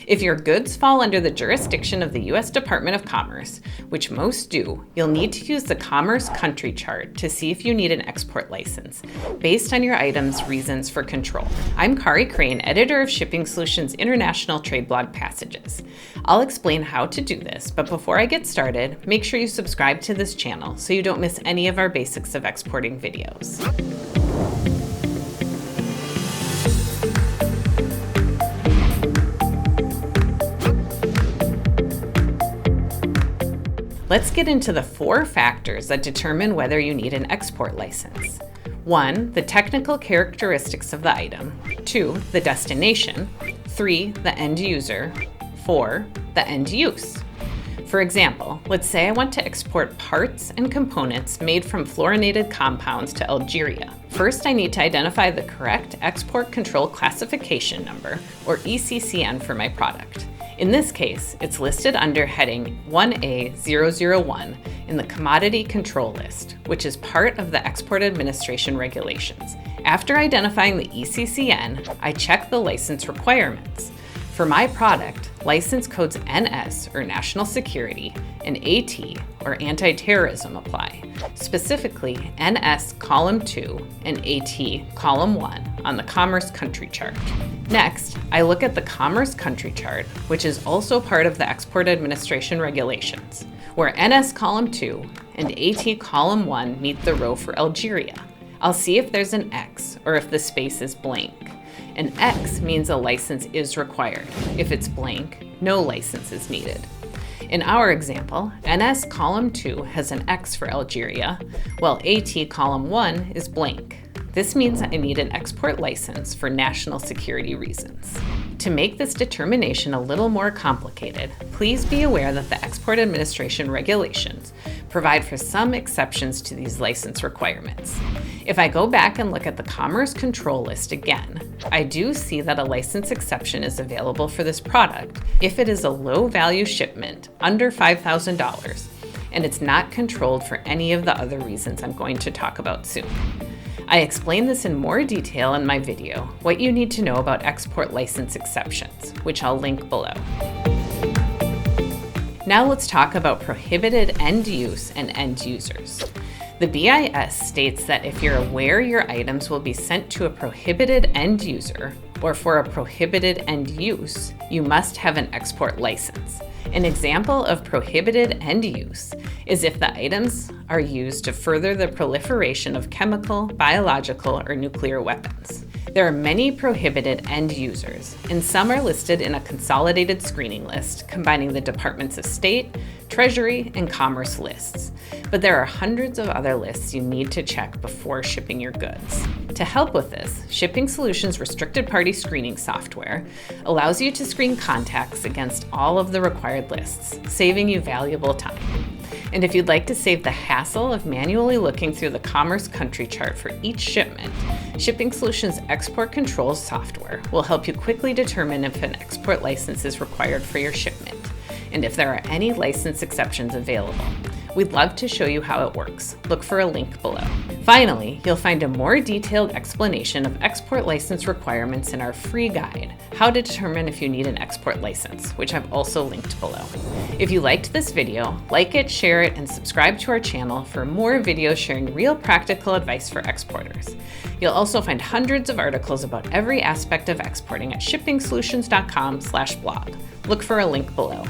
If your goods fall under the jurisdiction of the U.S. Department of Commerce, which most do, you'll need to use the Commerce Country Chart to see if you need an export license, based on your item's reasons for control. I'm Kari Crane, editor of Shipping Solutions International Trade Blog Passages. I'll explain how to do this, but before I get started, make sure you subscribe to this channel so you don't miss any of our Basics of Exporting videos. Let's get into the 4 factors that determine whether you need an export license. 1, the technical characteristics of the item. 2, the destination. 3, the end user. 4, the end use. For example, let's say I want to export parts and components made from fluorinated compounds to Algeria. First, I need to identify the correct Export Control Classification Number, or ECCN, for my product. In this case, it's listed under heading 1A001 in the Commodity Control List, which is part of the Export Administration regulations. After identifying the ECCN, I check the license requirements. For my product, license codes NS, or National Security, and AT, or Anti-Terrorism, apply. Specifically, NS Column 2 and AT Column 1 on the Commerce Country Chart. Next, I look at the Commerce Country Chart, which is also part of the Export Administration regulations, where NS Column 2 and AT Column 1 meet the row for Algeria. I'll see if there's an X or if the space is blank. An X means a license is required. If it's blank, no license is needed. In our example, NS Column 2 has an X for Algeria, while AT Column 1 is blank. This means I need an export license for national security reasons. To make this determination a little more complicated, please be aware that the Export Administration regulations provide for some exceptions to these license requirements. If I go back and look at the Commerce Control List again, I do see that a license exception is available for this product if it is a low-value shipment under $5,000 and it's not controlled for any of the other reasons I'm going to talk about soon. I explain this in more detail in my video, What You Need to Know About Export License Exceptions, which I'll link below. Now let's talk about prohibited end use and end users. The BIS states that if you're aware your items will be sent to a prohibited end user or for a prohibited end use, you must have an export license. An example of prohibited end use is if the items are used to further the proliferation of chemical, biological, or nuclear weapons. There are many prohibited end users, and some are listed in a consolidated screening list combining the Departments of State, Treasury, and Commerce lists. But there are hundreds of other lists you need to check before shipping your goods. To help with this, Shipping Solutions Restricted Party Screening software allows you to screen contacts against all of the required lists, saving you valuable time. And if you'd like to save the hassle of manually looking through the Commerce Country Chart for each shipment, Shipping Solutions Export Controls software will help you quickly determine if an export license is required for your shipment, and if there are any license exceptions available. We'd love to show you how it works. Look for a link below. Finally, you'll find a more detailed explanation of export license requirements in our free guide, How to Determine If You Need an Export License, which I've also linked below. If you liked this video, like it, share it, and subscribe to our channel for more videos sharing real practical advice for exporters. You'll also find hundreds of articles about every aspect of exporting at shippingsolutions.com/blog. Look for a link below.